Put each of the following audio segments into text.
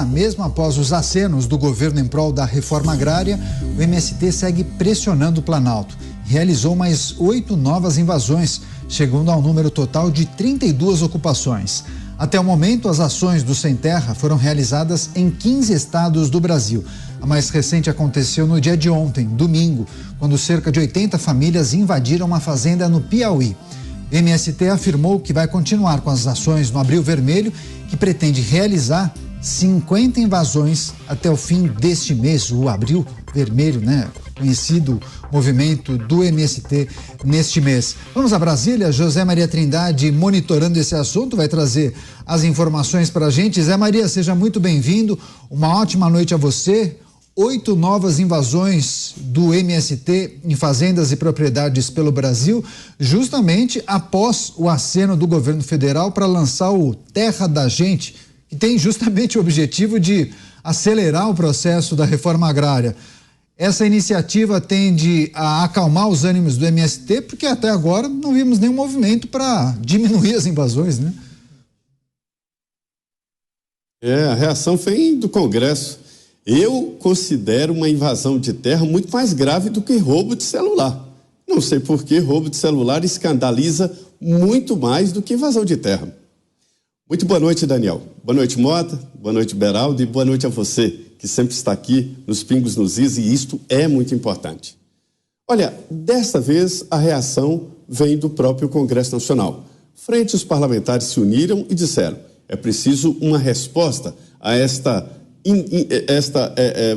Mesmo após os acenos do governo em prol da reforma agrária, o MST segue pressionando o Planalto. Realizou mais 8 novas invasões, chegando ao número total de 32 ocupações. Até o momento, as ações do Sem Terra foram realizadas em 15 estados do Brasil. A mais recente aconteceu no dia de ontem, domingo, quando cerca de 80 famílias invadiram uma fazenda no Piauí. O MST afirmou que vai continuar com as ações no Abril Vermelho, que pretende realizar 50 invasões até o fim deste mês, o Abril Vermelho, né? Conhecido movimento do MST neste mês. Vamos a Brasília, José Maria Trindade monitorando esse assunto, vai trazer as informações para a gente. Zé Maria, seja muito bem-vindo, uma ótima noite a você. 8 novas invasões do MST em fazendas e propriedades pelo Brasil, justamente após o aceno do governo federal para lançar o Terra da Gente, que tem justamente o objetivo de acelerar o processo da reforma agrária. Essa iniciativa tende a acalmar os ânimos do MST, porque até agora não vimos nenhum movimento para diminuir as invasões, né? A reação vem do Congresso. Eu considero uma invasão de terra muito mais grave do que roubo de celular. Não sei por que roubo de celular escandaliza muito mais do que invasão de terra. Muito boa noite, Daniel. Boa noite, Mota. Boa noite, Beraldo. E boa noite a você, que sempre está aqui nos Pingos nos Is, e isto é muito importante. Olha, desta vez a reação vem do próprio Congresso Nacional. Frente os parlamentares se uniram e disseram: é preciso uma resposta a esta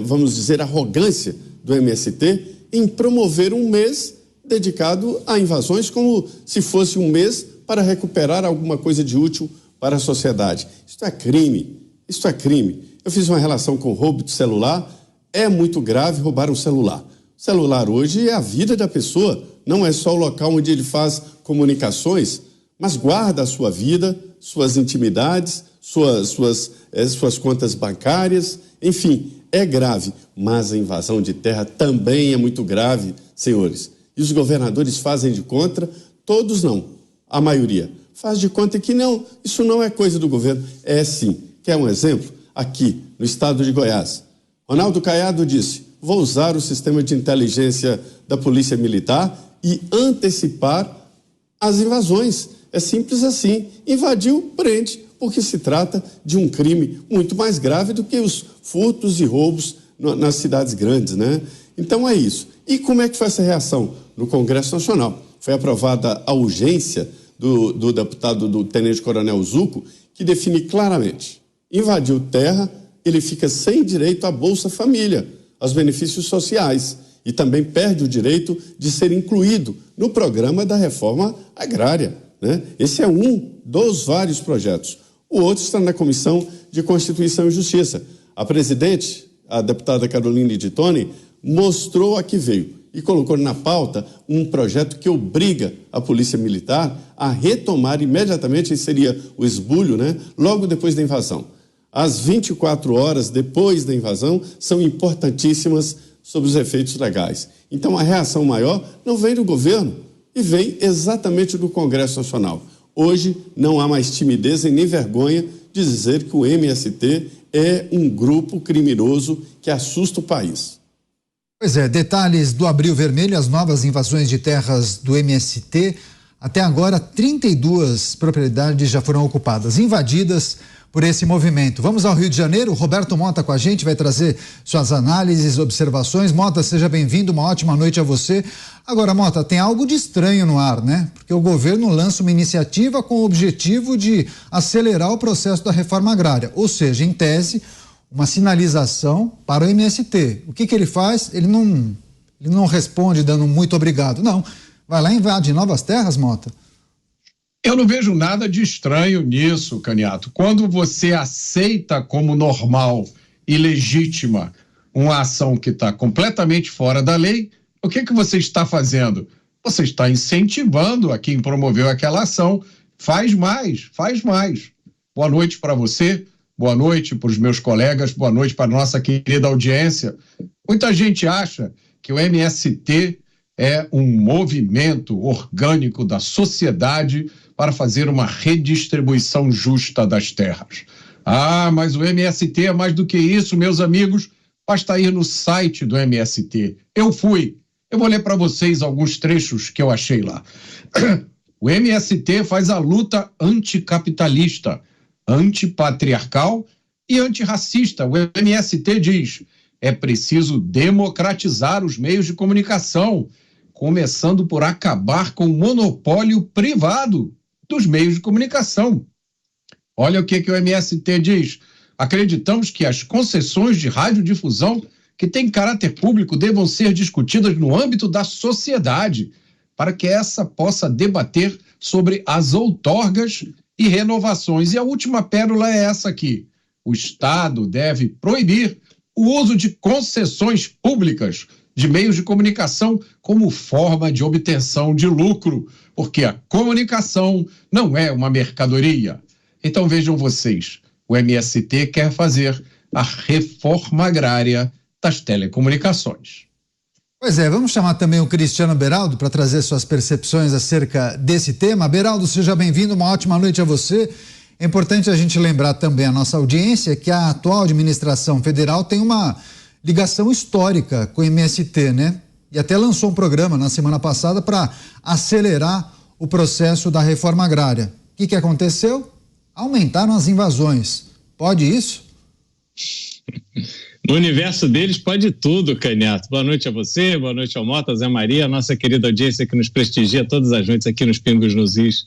vamos dizer, arrogância do MST em promover um mês dedicado a invasões como se fosse um mês para recuperar alguma coisa de útil para a sociedade. Isto é crime, isto é crime. Eu fiz uma relação com roubo de celular, é muito grave roubar um celular. O celular hoje é a vida da pessoa, não é só o local onde ele faz comunicações, mas guarda a sua vida, suas intimidades, suas contas bancárias, enfim, é grave. Mas a invasão de terra também é muito grave, senhores. E os governadores fazem de conta, todos não, a maioria. Faz de conta que não, isso não é coisa do governo. É sim. Quer um exemplo? Aqui, no estado de Goiás. Ronaldo Caiado disse: vou usar o sistema de inteligência da Polícia Militar e antecipar as invasões. É simples assim. Invadiu, prende, porque se trata de um crime muito mais grave do que os furtos e roubos nas cidades grandes, né? Então é isso. E como é que foi essa reação no Congresso Nacional? Foi aprovada a urgência do deputado do Tenente Coronel Zuco, que define claramente: invadiu terra, ele fica sem direito à Bolsa Família, aos benefícios sociais, e também perde o direito de ser incluído no programa da reforma agrária, né? Esse é um dos vários projetos. O outro está na Comissão de Constituição e Justiça. A presidente, a deputada Caroline de Tone, mostrou a que veio e colocou na pauta um projeto que obriga a Polícia Militar a retomar imediatamente, seria o esbulho, né? Logo depois da invasão. As 24 horas depois da invasão são importantíssimas sobre os efeitos legais. Então a reação maior não vem do governo e vem exatamente do Congresso Nacional. Hoje não há mais timidez e nem vergonha de dizer que o MST é um grupo criminoso que assusta o país. Pois é, detalhes do Abril Vermelho, as novas invasões de terras do MST. Até agora, 32 propriedades já foram ocupadas, invadidas por esse movimento. Vamos ao Rio de Janeiro, Roberto Mota com a gente, vai trazer suas análises, observações. Mota, seja bem-vindo, uma ótima noite a você. Agora, Mota, tem algo de estranho no ar, né? Porque o governo lança uma iniciativa com o objetivo de acelerar o processo da reforma agrária, ou seja, em tese, uma sinalização para o MST. O que ele faz? Ele não responde dando muito obrigado, não. Vai lá e invade novas terras, Mota? Eu não vejo nada de estranho nisso, Caniato. Quando você aceita como normal e legítima uma ação que está completamente fora da lei, o que você está fazendo? Você está incentivando a quem promoveu aquela ação. Faz mais, faz mais. Boa noite para você, boa noite para os meus colegas, boa noite para a nossa querida audiência. Muita gente acha que o MST é um movimento orgânico da sociedade para fazer uma redistribuição justa das terras. Ah, mas o MST é mais do que isso, meus amigos. Basta ir no site do MST. Eu fui. Eu vou ler para vocês alguns trechos que eu achei lá. O MST faz a luta anticapitalista, antipatriarcal e antirracista. O MST diz: é preciso democratizar os meios de comunicação, começando por acabar com o monopólio privado dos meios de comunicação. Olha o que o MST diz. Acreditamos que as concessões de radiodifusão que têm caráter público devam ser discutidas no âmbito da sociedade, para que essa possa debater sobre as outorgas e renovações. E a última pérola é essa aqui. O Estado deve proibir o uso de concessões públicas de meios de comunicação como forma de obtenção de lucro, porque a comunicação não é uma mercadoria. Então vejam vocês, o MST quer fazer a reforma agrária das telecomunicações. Pois é, vamos chamar também o Cristiano Beraldo para trazer suas percepções acerca desse tema. Beraldo, seja bem-vindo, uma ótima noite a você. É importante a gente lembrar também a nossa audiência que a atual administração federal tem uma ligação histórica com o MST, né? E até lançou um programa na semana passada para acelerar o processo da reforma agrária. O que aconteceu? Aumentaram as invasões. Pode isso? No universo deles pode tudo, Canhato. Boa noite a você, boa noite ao Mota, Zé Maria, a nossa querida audiência que nos prestigia todas as noites aqui nos Pingos nos Is.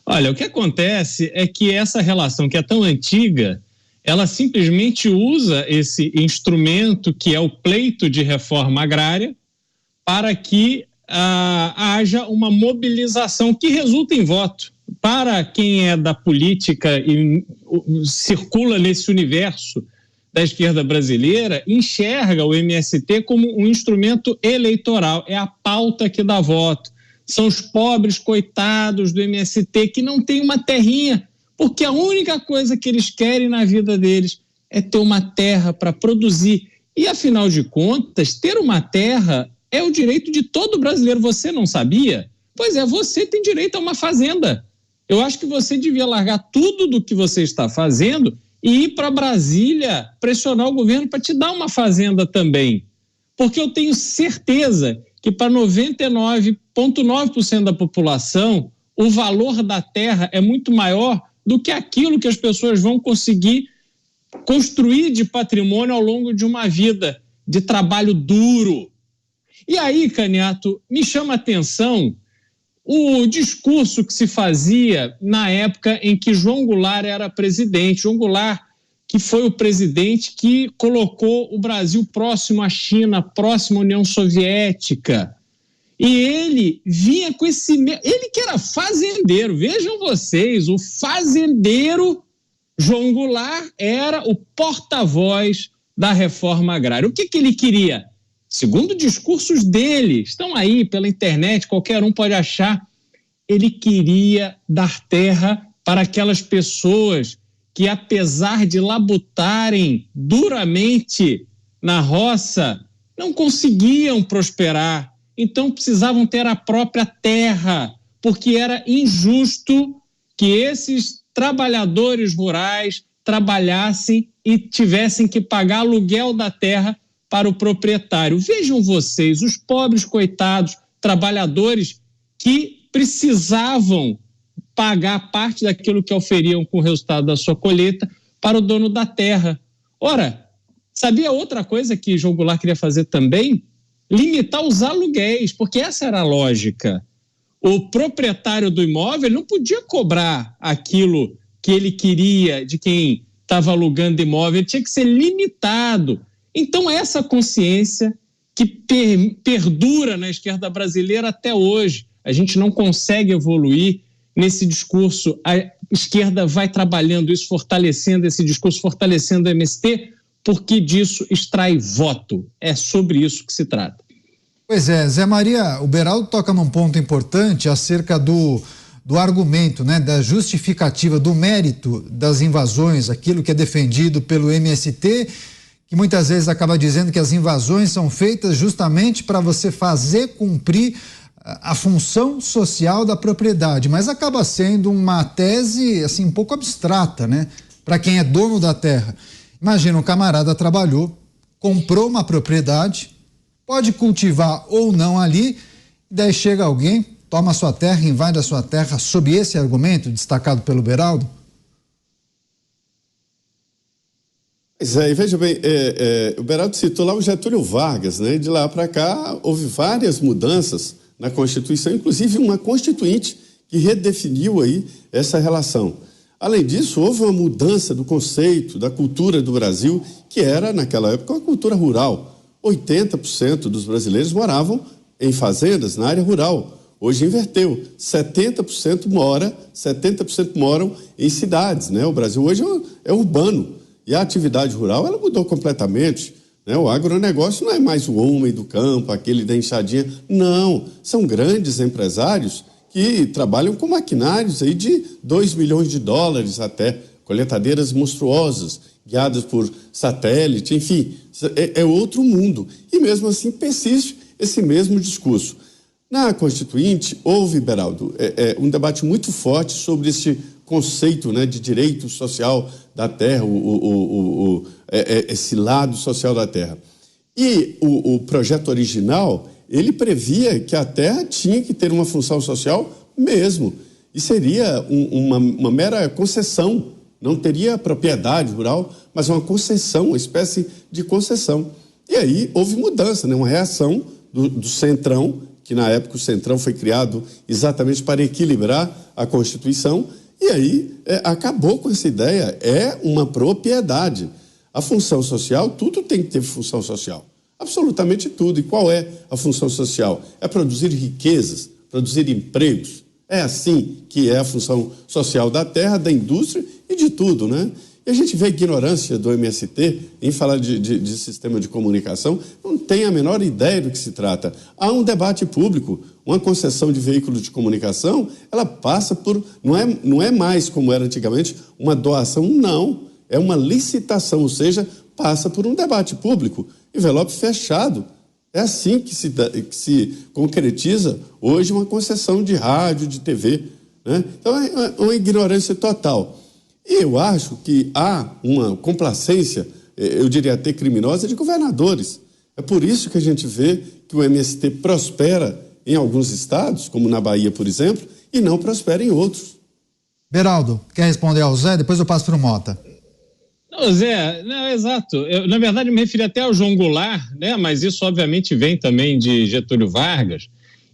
Olha, o que acontece é que essa relação que é tão antiga, ela simplesmente usa esse instrumento que é o pleito de reforma agrária para que haja uma mobilização que resulta em voto. Para quem é da política e circula nesse universo da esquerda brasileira, enxerga o MST como um instrumento eleitoral, é a pauta que dá voto. São os pobres coitados do MST que não têm uma terrinha, porque a única coisa que eles querem na vida deles é ter uma terra para produzir. E, afinal de contas, ter uma terra é o direito de todo brasileiro. Você não sabia? Pois é, você tem direito a uma fazenda. Eu acho que você devia largar tudo do que você está fazendo e ir para Brasília pressionar o governo para te dar uma fazenda também. Porque eu tenho certeza que para 99,9% da população, o valor da terra é muito maior do que aquilo que as pessoas vão conseguir construir de patrimônio ao longo de uma vida de trabalho duro. E aí, Canhato, me chama a atenção o discurso que se fazia na época em que João Goulart era presidente. João Goulart, que foi o presidente que colocou o Brasil próximo à China, próximo à União Soviética. E ele vinha com esse... Ele que era fazendeiro, vejam vocês, o fazendeiro João Goulart era o porta-voz da reforma agrária. O que ele queria? Segundo discursos dele, estão aí pela internet, qualquer um pode achar, ele queria dar terra para aquelas pessoas que, apesar de labutarem duramente na roça, não conseguiam prosperar. Então precisavam ter a própria terra, porque era injusto que esses trabalhadores rurais trabalhassem e tivessem que pagar aluguel da terra para o proprietário. Vejam vocês, os pobres coitados trabalhadores que precisavam pagar parte daquilo que oferiam com o resultado da sua colheita para o dono da terra. Ora, sabia outra coisa que João Goulart queria fazer também? Limitar os aluguéis, porque essa era a lógica. O proprietário do imóvel não podia cobrar aquilo que ele queria de quem estava alugando imóvel, ele tinha que ser limitado. Então, essa consciência que perdura na esquerda brasileira até hoje, a gente não consegue evoluir nesse discurso. A esquerda vai trabalhando isso, fortalecendo esse discurso, fortalecendo o MST, porque disso extrai voto. É sobre isso que se trata. Pois é, Zé Maria, o Beraldo toca num ponto importante acerca do argumento, né, da justificativa, do mérito das invasões, aquilo que é defendido pelo MST, que muitas vezes acaba dizendo que as invasões são feitas justamente para você fazer cumprir a função social da propriedade, mas acaba sendo uma tese assim um pouco abstrata, né? para quem é dono da terra. Imagina, um camarada trabalhou, comprou uma propriedade, pode cultivar ou não ali, daí chega alguém, toma a sua terra, invade a sua terra, sob esse argumento destacado pelo Beraldo? Pois é, e veja bem, o Beraldo citou lá o Getúlio Vargas, né? De lá para cá houve várias mudanças na Constituição, inclusive uma constituinte que redefiniu aí essa relação. Além disso, houve uma mudança do conceito, da cultura do Brasil, que era, naquela época, uma cultura rural. 80% dos brasileiros moravam em fazendas, na área rural. Hoje inverteu, 70% moram em cidades, né? O Brasil hoje é urbano. E a atividade rural, ela mudou completamente, né? O agronegócio não é mais o homem do campo, aquele da enxadinha. Não, são grandes empresários que trabalham com maquinários aí de $2 milhões até, coletadeiras monstruosas, guiadas por satélite, enfim, é outro mundo. E mesmo assim persiste esse mesmo discurso. Na Constituinte, houve, Beraldo, um debate muito forte sobre esse conceito, né, de direito social da terra, esse lado social da terra. E o projeto original, ele previa que a terra tinha que ter uma função social mesmo, e seria uma mera concessão, não teria propriedade rural, mas uma concessão, uma espécie de concessão. E aí houve mudança, né, uma reação do Centrão, que na época o Centrão foi criado exatamente para equilibrar a Constituição. E aí acabou com essa ideia, é uma propriedade. A função social, tudo tem que ter função social, absolutamente tudo. E qual é a função social? É produzir riquezas, produzir empregos. É assim que é a função social da terra, da indústria e de tudo, né? E a gente vê a ignorância do MST em falar de sistema de comunicação, não tem a menor ideia do que se trata. Há um debate público, uma concessão de veículo de comunicação, ela passa por, não é mais como era antigamente, uma doação, não. É uma licitação, ou seja, passa por um debate público, envelope fechado. É assim que se concretiza hoje uma concessão de rádio, de TV, né? Então é uma ignorância total. E eu acho que há uma complacência, eu diria até criminosa, de governadores. É por isso que a gente vê que o MST prospera em alguns estados, como na Bahia, por exemplo, e não prospera em outros. Beraldo, quer responder ao Zé? Depois eu passo para o Mota. Não, Zé, não, exato. Eu, na verdade, me referi até ao João Goulart, né? Mas isso, obviamente, vem também de Getúlio Vargas.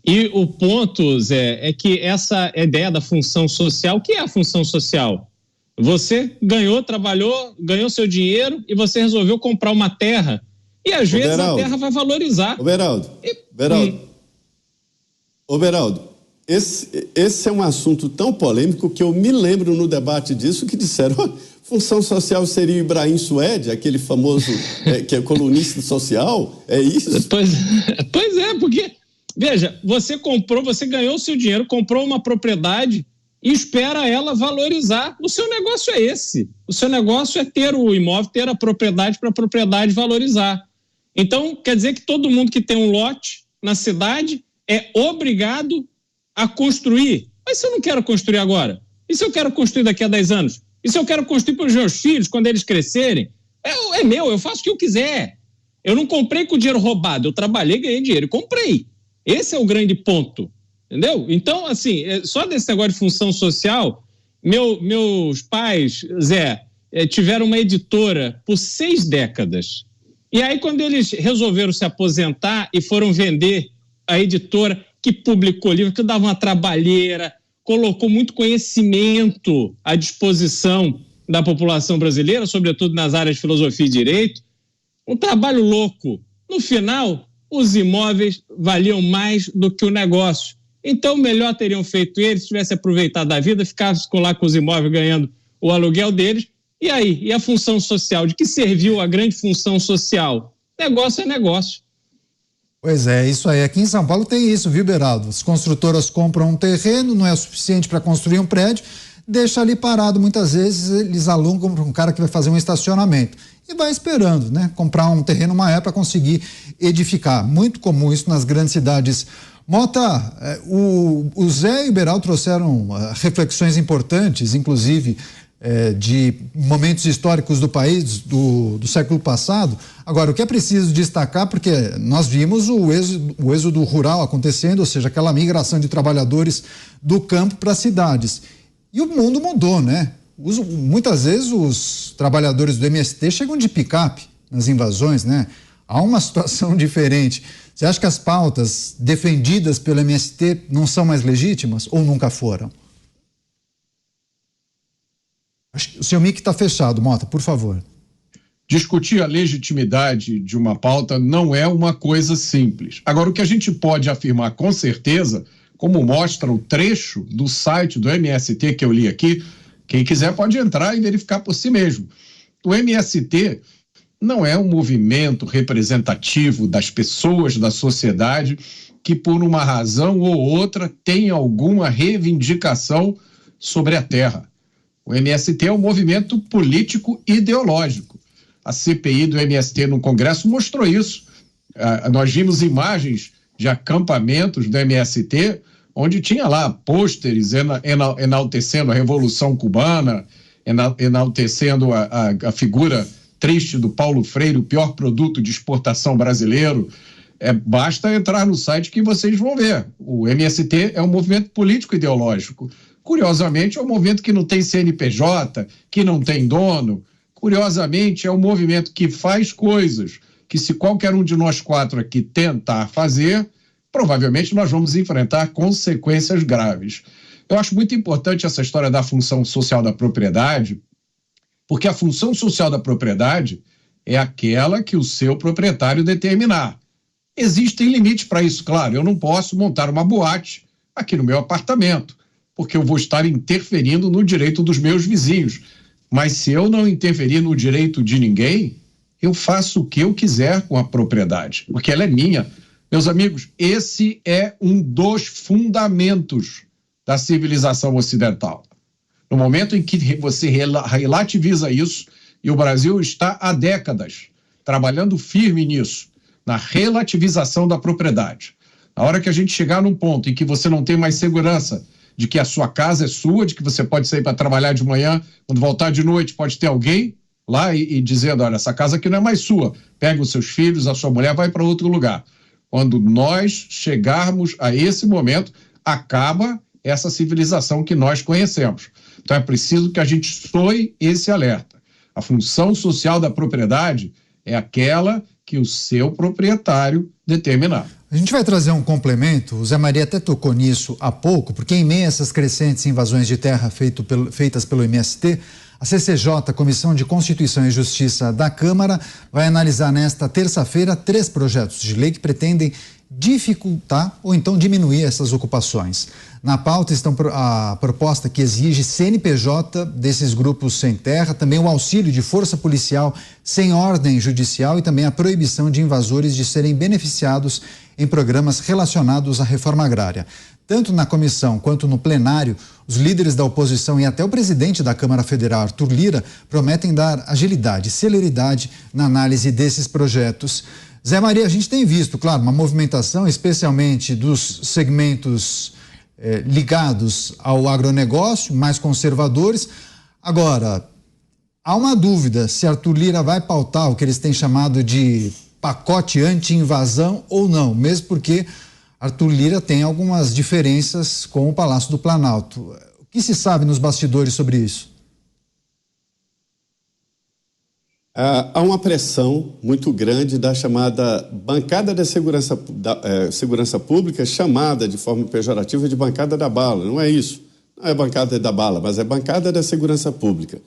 E o ponto, Zé, é que essa ideia da função social, o que é a função social? Você ganhou, trabalhou, ganhou seu dinheiro e você resolveu comprar uma terra. E às vezes Beraldo, a terra vai valorizar. Beraldo, esse é um assunto tão polêmico que eu me lembro no debate disso que disseram, função social seria o Ibrahim Suede, aquele famoso que é colunista social, é isso? Pois é, porque, veja, você ganhou seu dinheiro, comprou uma propriedade e espera ela valorizar. O seu negócio é esse. O seu negócio é ter o imóvel, ter a propriedade para a propriedade valorizar. Então, quer dizer que todo mundo que tem um lote na cidade é obrigado a construir. Mas se eu não quero construir agora? E se eu quero construir daqui a 10 anos? E se eu quero construir para os meus filhos quando eles crescerem? É meu, eu faço o que eu quiser. Eu não comprei com dinheiro roubado, eu trabalhei, ganhei dinheiro e comprei. Esse é o grande ponto. Entendeu? Então, assim, só desse negócio de função social, meus pais, Zé, tiveram uma editora por 6 décadas. E aí, quando eles resolveram se aposentar e foram vender a editora, que publicou livro, que dava uma trabalheira, colocou muito conhecimento à disposição da população brasileira, sobretudo nas áreas de filosofia e direito, um trabalho louco. No final, os imóveis valiam mais do que o negócio. Então, melhor teriam feito eles, se tivessem aproveitado a vida, ficassem lá com os imóveis ganhando o aluguel deles. E aí? E a função social? De que serviu a grande função social? Negócio é negócio. Pois é, isso aí. Aqui em São Paulo tem isso, viu, Beraldo? As construtoras compram um terreno, não é o suficiente para construir um prédio, deixa ali parado. Muitas vezes eles alugam para um cara que vai fazer um estacionamento. E vai esperando, né? Comprar um terreno maior para conseguir edificar. Muito comum isso nas grandes cidades. Mota, o Zé e o Beraldo trouxeram reflexões importantes, inclusive de momentos históricos do país do século passado. Agora, o que é preciso destacar, porque nós vimos o êxodo rural acontecendo, ou seja, aquela migração de trabalhadores do campo para as cidades. E o mundo mudou, né? Muitas vezes os trabalhadores do MST chegam de picape nas invasões, né? Há uma situação diferente. Você acha que as pautas defendidas pelo MST não são mais legítimas ou nunca foram? O seu mic está fechado, Mota, por favor. Discutir a legitimidade de uma pauta não é uma coisa simples. Agora, o que a gente pode afirmar com certeza, como mostra o trecho do site do MST que eu li aqui, quem quiser pode entrar e verificar por si mesmo. O MST não é um movimento representativo das pessoas da sociedade que, por uma razão ou outra, tem alguma reivindicação sobre a terra. O MST é um movimento político ideológico. A CPI do MST no Congresso mostrou isso. Nós vimos imagens de acampamentos do MST, onde tinha lá pôsteres enaltecendo a Revolução Cubana, enaltecendo a figura triste do Paulo Freire, o pior produto de exportação brasileiro. Basta entrar no site que vocês vão ver. O MST é um movimento político ideológico. Curiosamente, é um movimento que não tem CNPJ, que não tem dono. Curiosamente, é um movimento que faz coisas que, se qualquer um de nós quatro aqui tentar fazer, provavelmente nós vamos enfrentar consequências graves. Eu acho muito importante essa história da função social da propriedade, porque a função social da propriedade é aquela que o seu proprietário determinar. Existem limites para isso, claro. Eu não posso montar uma boate aqui no meu apartamento, porque eu vou estar interferindo no direito dos meus vizinhos. Mas se eu não interferir no direito de ninguém, eu faço o que eu quiser com a propriedade, porque ela é minha. Meus amigos, esse é um dos fundamentos da civilização ocidental. No momento em que você relativiza isso, e o Brasil está há décadas trabalhando firme nisso, na relativização da propriedade. Na hora que a gente chegar num ponto em que você não tem mais segurança de que a sua casa é sua, de que você pode sair para trabalhar de manhã, quando voltar de noite pode ter alguém lá e dizendo, olha, essa casa aqui não é mais sua, pega os seus filhos, a sua mulher, vai para outro lugar. Quando nós chegarmos a esse momento, acaba essa civilização que nós conhecemos. Então é preciso que a gente soe esse alerta. A função social da propriedade é aquela que o seu proprietário determinar. A gente vai trazer um complemento, o Zé Maria até tocou nisso há pouco, porque em meio a essas crescentes invasões de terra feitas pelo MST, a CCJ, Comissão de Constituição e Justiça da Câmara, vai analisar nesta terça-feira 3 projetos de lei que pretendem dificultar ou então diminuir essas ocupações. Na pauta estão a proposta que exige CNPJ desses grupos sem terra, também o auxílio de força policial sem ordem judicial e também a proibição de invasores de serem beneficiados em programas relacionados à reforma agrária. Tanto na comissão quanto no plenário, os líderes da oposição e até o presidente da Câmara Federal, Arthur Lira, prometem dar agilidade e celeridade na análise desses projetos. Zé Maria, a gente tem visto, claro, uma movimentação, especialmente dos segmentos ligados ao agronegócio, mais conservadores. Agora, há uma dúvida se Arthur Lira vai pautar o que eles têm chamado de pacote anti-invasão ou não, mesmo porque Arthur Lira tem algumas diferenças com o Palácio do Planalto. O que se sabe nos bastidores sobre isso? Há uma pressão muito grande da chamada bancada da segurança pública, chamada de forma pejorativa de bancada da bala. Não é isso. Não é bancada da bala, mas é bancada da segurança pública.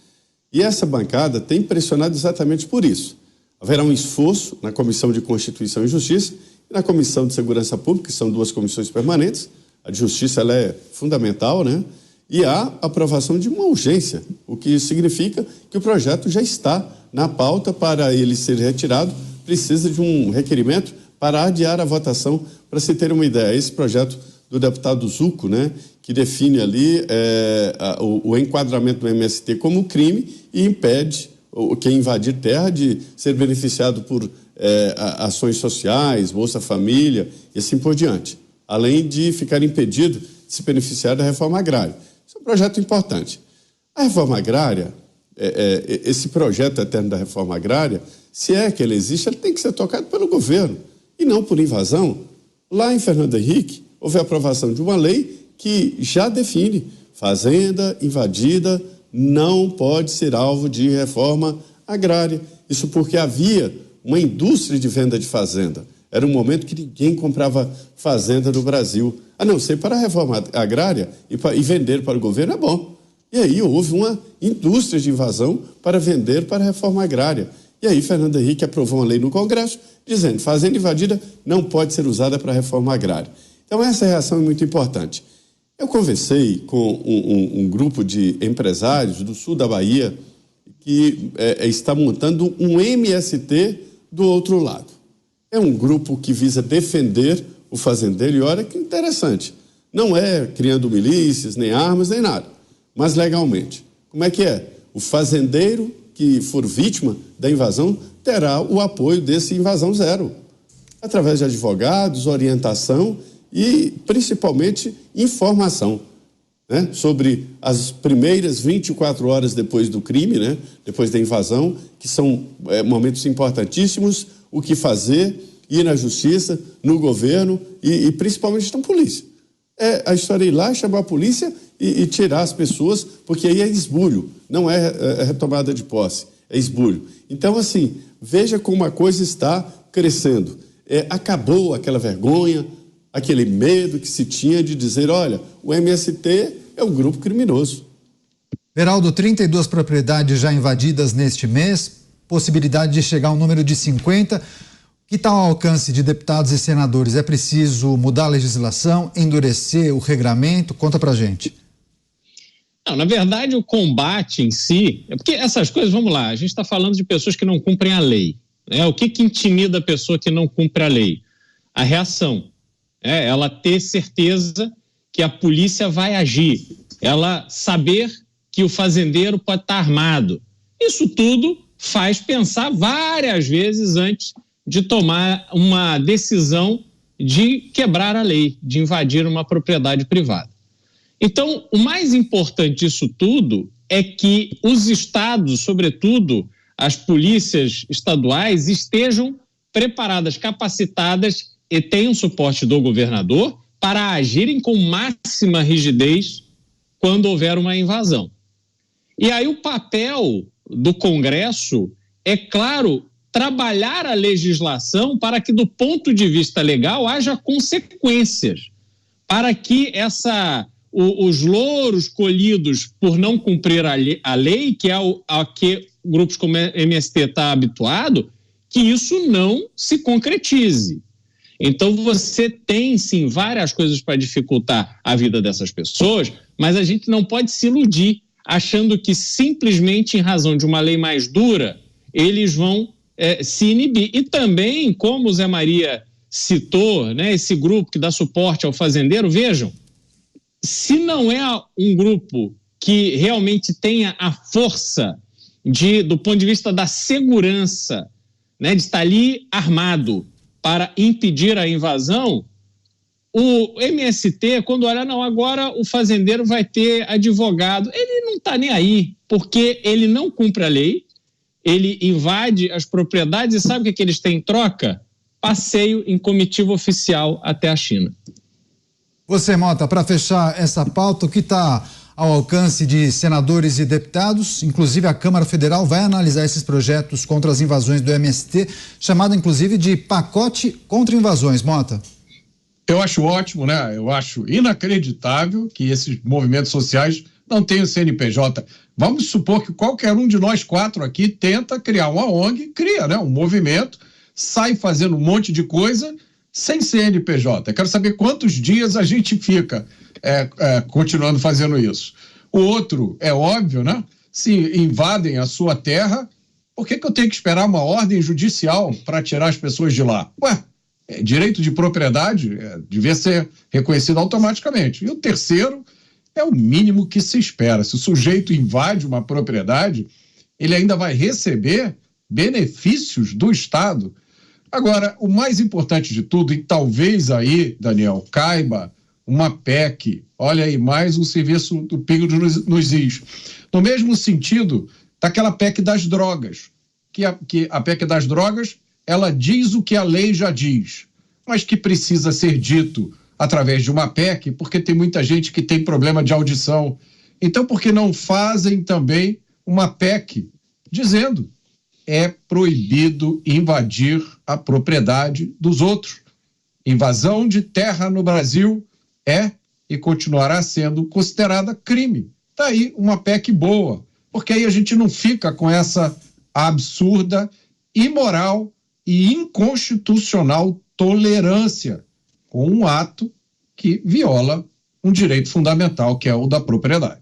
E essa bancada tem pressionado exatamente por isso. Haverá um esforço na Comissão de Constituição e Justiça e na Comissão de Segurança Pública, que são 2 comissões permanentes. A de Justiça ela é fundamental, né? E há aprovação de uma urgência, o que significa que o projeto já está na pauta. Para ele ser retirado, precisa de um requerimento para adiar a votação. Para se ter uma ideia, esse projeto do deputado Zucco, né, que define ali o enquadramento do MST como crime e impede quem invadir terra de ser beneficiado por ações sociais, Bolsa Família e assim por diante, além de ficar impedido de se beneficiar da reforma agrária. Isso é um projeto importante. A reforma agrária, esse projeto eterno da reforma agrária, se é que ele existe, ele tem que ser tocado pelo governo e não por invasão. Lá em Fernando Henrique, houve a aprovação de uma lei que já define: fazenda invadida não pode ser alvo de reforma agrária. Isso porque havia uma indústria de venda de fazenda. Era um momento que ninguém comprava fazenda no Brasil, a não ser para a reforma agrária e vender para o governo é bom. E aí houve uma indústria de invasão para vender para a reforma agrária. E aí Fernando Henrique aprovou uma lei no Congresso dizendo: fazenda invadida não pode ser usada para a reforma agrária. Então essa reação é muito importante. Eu conversei com um grupo de empresários do sul da Bahia que está montando um MST do outro lado. É um grupo que visa defender o fazendeiro e olha que interessante. Não é criando milícias, nem armas, nem nada, mas legalmente. Como é que é? O fazendeiro que for vítima da invasão terá o apoio desse invasão zero, através de advogados, orientação e, principalmente, informação, né, sobre as primeiras 24 horas depois do crime, né, depois da invasão, que são momentos importantíssimos, o que fazer, ir na justiça, no governo e principalmente na polícia. A história é ir lá, chamar a polícia e tirar as pessoas, porque aí é esbulho, não é retomada de posse, é esbulho. Então, assim, veja como a coisa está crescendo. Acabou aquela vergonha, aquele medo que se tinha de dizer: olha, o MST é um grupo criminoso. Beraldo, 32 propriedades já invadidas neste mês, possibilidade de chegar ao número de 50. Que tal o alcance de deputados e senadores? É preciso mudar a legislação, endurecer o regramento? Conta pra gente. Não, na verdade, o combate em si... Porque essas coisas, vamos lá, a gente está falando de pessoas que não cumprem a lei. O que intimida a pessoa que não cumpre a lei? A reação. Ela ter certeza que a polícia vai agir. Ela saber que o fazendeiro pode estar armado. Isso tudo faz pensar várias vezes antes de tomar uma decisão de quebrar a lei, de invadir uma propriedade privada. Então, o mais importante disso tudo é que os estados, sobretudo as polícias estaduais, estejam preparadas, capacitadas e tenham suporte do governador para agirem com máxima rigidez quando houver uma invasão. E aí o papel do Congresso é, claro, trabalhar a legislação para que, do ponto de vista legal, haja consequências, para que os louros colhidos por não cumprir a lei, que é a que grupos como a MST está habituado, que isso não se concretize. Então, você tem, sim, várias coisas para dificultar a vida dessas pessoas, mas a gente não pode se iludir, achando que simplesmente em razão de uma lei mais dura, eles vão se inibir. E também, como o Zé Maria citou, né, esse grupo que dá suporte ao fazendeiro, vejam, se não é um grupo que realmente tenha a força do ponto de vista da segurança, né, de estar ali armado para impedir a invasão, o MST, quando olha, não, agora o fazendeiro vai ter advogado, ele não está nem aí, porque ele não cumpre a lei, ele invade as propriedades e sabe o que eles têm em troca? Passeio em comitiva oficial até a China. Você, Mota, para fechar essa pauta, o que está ao alcance de senadores e deputados, inclusive a Câmara Federal vai analisar esses projetos contra as invasões do MST, chamado inclusive de pacote contra invasões. Mota. Eu acho ótimo, né? Eu acho inacreditável que esses movimentos sociais não tenham CNPJ. Vamos supor que qualquer um de nós quatro aqui tenta criar uma ONG, cria, né, um movimento, sai fazendo um monte de coisa sem CNPJ. Eu quero saber quantos dias a gente fica continuando fazendo isso. O outro, é óbvio, né? Se invadem a sua terra, por que eu tenho que esperar uma ordem judicial para tirar as pessoas de lá? Direito de propriedade devia ser reconhecido automaticamente. E o terceiro é o mínimo que se espera. Se o sujeito invade uma propriedade, ele ainda vai receber benefícios do Estado. Agora, o mais importante de tudo, e talvez aí, Daniel, caiba uma PEC, olha aí, mais um serviço do pingo nos is. No mesmo sentido, daquela PEC das drogas, que a PEC das drogas, ela diz o que a lei já diz, mas que precisa ser dito através de uma PEC, porque tem muita gente que tem problema de audição. Então, por que não fazem também uma PEC dizendo é proibido invadir a propriedade dos outros? Invasão de terra no Brasil é e continuará sendo considerada crime. Está aí uma PEC boa, porque aí a gente não fica com essa absurda, imoral e inconstitucional tolerância com um ato que viola um direito fundamental, que é o da propriedade.